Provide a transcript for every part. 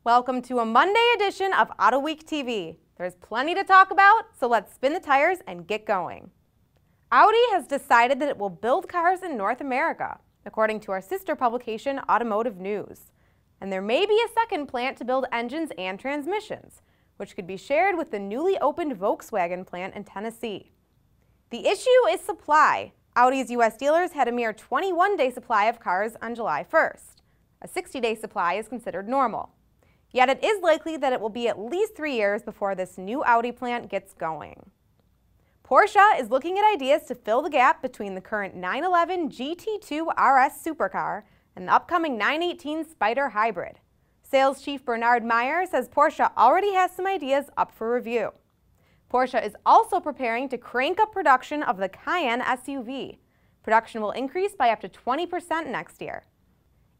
Welcome to a Monday edition of AutoWeek TV. There's plenty to talk about, so let's spin the tires and get going. Audi has decided that it will build cars in North America, according to our sister publication, Automotive News. And there may be a second plant to build engines and transmissions, which could be shared with the newly opened Volkswagen plant in Tennessee. The issue is supply. Audi's U.S. dealers had a mere 21-day supply of cars on July 1st. A 60-day supply is considered normal. Yet it is likely that it will be at least 3 years before this new Audi plant gets going. Porsche is looking at ideas to fill the gap between the current 911 GT2 RS supercar and the upcoming 918 Spyder hybrid. Sales chief Bernard Meyer says Porsche already has some ideas up for review. Porsche is also preparing to crank up production of the Cayenne SUV. Production will increase by up to 20% next year.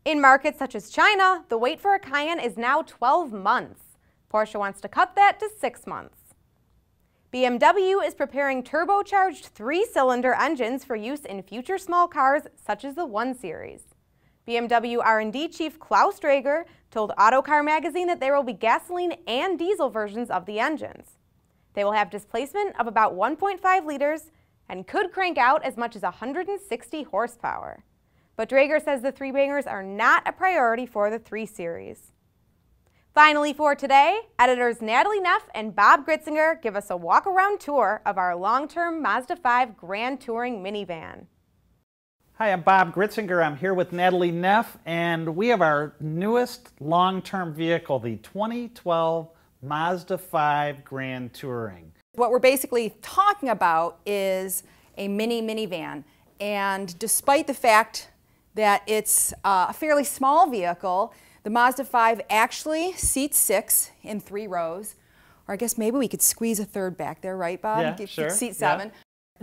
In markets such as China, the wait for a Cayenne is now 12 months. Porsche wants to cut that to 6 months. BMW is preparing turbocharged 3-cylinder engines for use in future small cars such as the 1 Series. BMW R&D chief Klaus Draeger told Autocar magazine that there will be gasoline and diesel versions of the engines. They will have displacement of about 1.5 liters and could crank out as much as 160 horsepower. But Draeger says the three-bangers are not a priority for the 3 Series. Finally for today, editors Natalie Neff and Bob Gritzinger give us a walk-around tour of our long-term Mazda 5 Grand Touring minivan. Hi, I'm Bob Gritzinger. I'm here with Natalie Neff, and we have our newest long-term vehicle, the 2012 Mazda 5 Grand Touring. What we're basically talking about is a minivan, and despite the fact that it's a fairly small vehicle, the Mazda 5 actually seats 6 in 3 rows. Or I guess maybe we could squeeze a third back there, right, Bob? Yeah, sure. Seat 7. Yeah.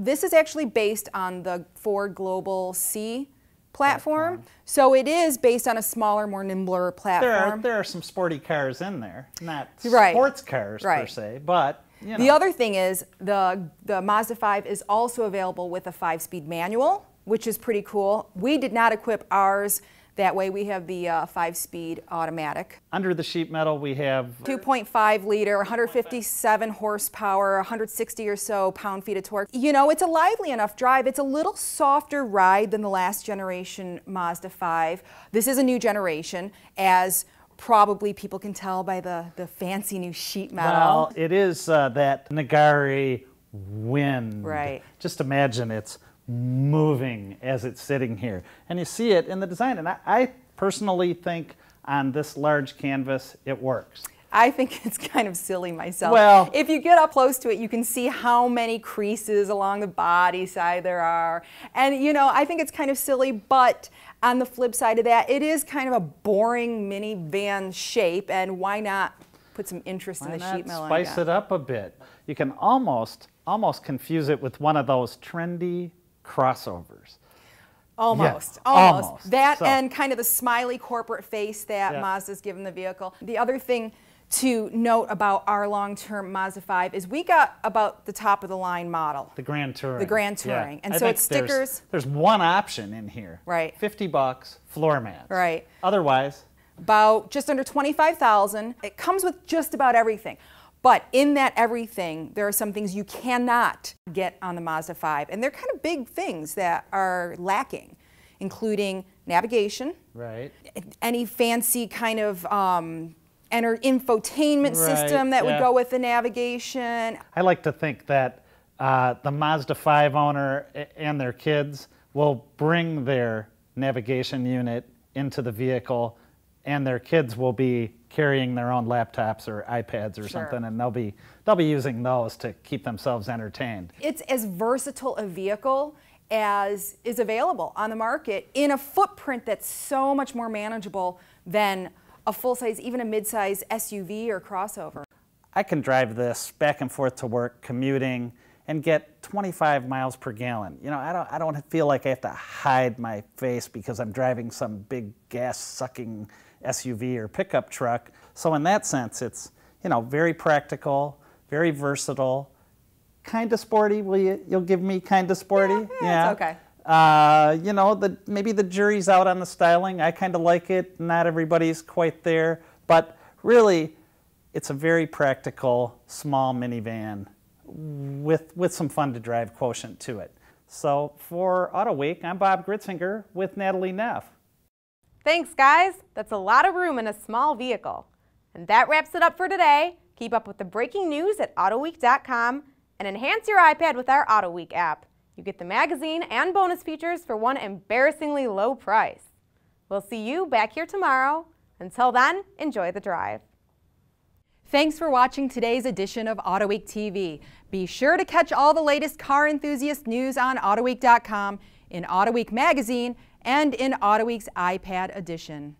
This is actually based on the Ford Global C platform. So it is based on a smaller, more nimbler platform. There are some sporty cars in there, not sports cars per se, but you know. The other thing is the Mazda 5 is also available with a 5-speed manual, which is pretty cool. We did not equip ours that way. We have the 5-speed automatic. Under the sheet metal we have 2.5 liter, 157 horsepower, 160 or so pound-feet of torque. You know, it's a lively enough drive. It's a little softer ride than the last generation Mazda 5. This is a new generation, as probably people can tell by the fancy new sheet metal. Well, it is that Nagari wind. Right. Just imagine it's moving as it's sitting here. And you see it in the design. And I personally think on this large canvas, it works. I think it's kind of silly myself. Well, if you get up close to it, you can see how many creases along the body side there are. And, you know, I think it's kind of silly, but on the flip side of that, it is kind of a boring minivan shape, and why not put some interest in the sheet metal? Spice it up a bit. You can almost confuse it with one of those trendy crossovers. Almost, yeah, almost. That so, and kind of the smiley corporate face that Mazda's given the vehicle. The other thing to note about our long-term Mazda 5 is we got about the top of the line model. The Grand Touring. The Grand Touring. Yeah. And so it's stickers. There's one option in here. Right. $50, floor mats. Right. Otherwise, about just under $25,000. It comes with just about everything. But in that everything, there are some things you cannot get on the Mazda 5. And they're kind of big things that are lacking, including navigation. Right. Any fancy kind of infotainment system that would go with the navigation. I like to think that the Mazda 5 owner and their kids will bring their navigation unit into the vehicle, and their kids will be carrying their own laptops or iPads or something, and they'll be using those to keep themselves entertained. It's as versatile a vehicle as is available on the market in a footprint that's so much more manageable than a full-size, even a mid-size SUV or crossover. I can drive this back and forth to work, commuting, and get 25 miles per gallon. You know, I don't feel like I have to hide my face because I'm driving some big gas-sucking SUV or pickup truck. So in that sense, it's, you know, very practical, very versatile, kind of sporty. You'll give me kind of sporty? Yeah, it's okay. You know, maybe the jury's out on the styling. I kind of like it. Not everybody's quite there. But really, it's a very practical, small minivan with some fun to drive quotient to it. So for AutoWeek, I'm Bob Gritzinger with Natalie Neff. Thanks, guys. That's a lot of room in a small vehicle. And that wraps it up for today. Keep up with the breaking news at AutoWeek.com and enhance your iPad with our AutoWeek app. You get the magazine and bonus features for one embarrassingly low price. We'll see you back here tomorrow. Until then, enjoy the drive. Thanks for watching today's edition of AutoWeek TV. Be sure to catch all the latest car enthusiast news on AutoWeek.com, in AutoWeek magazine, and in AutoWeek's iPad edition.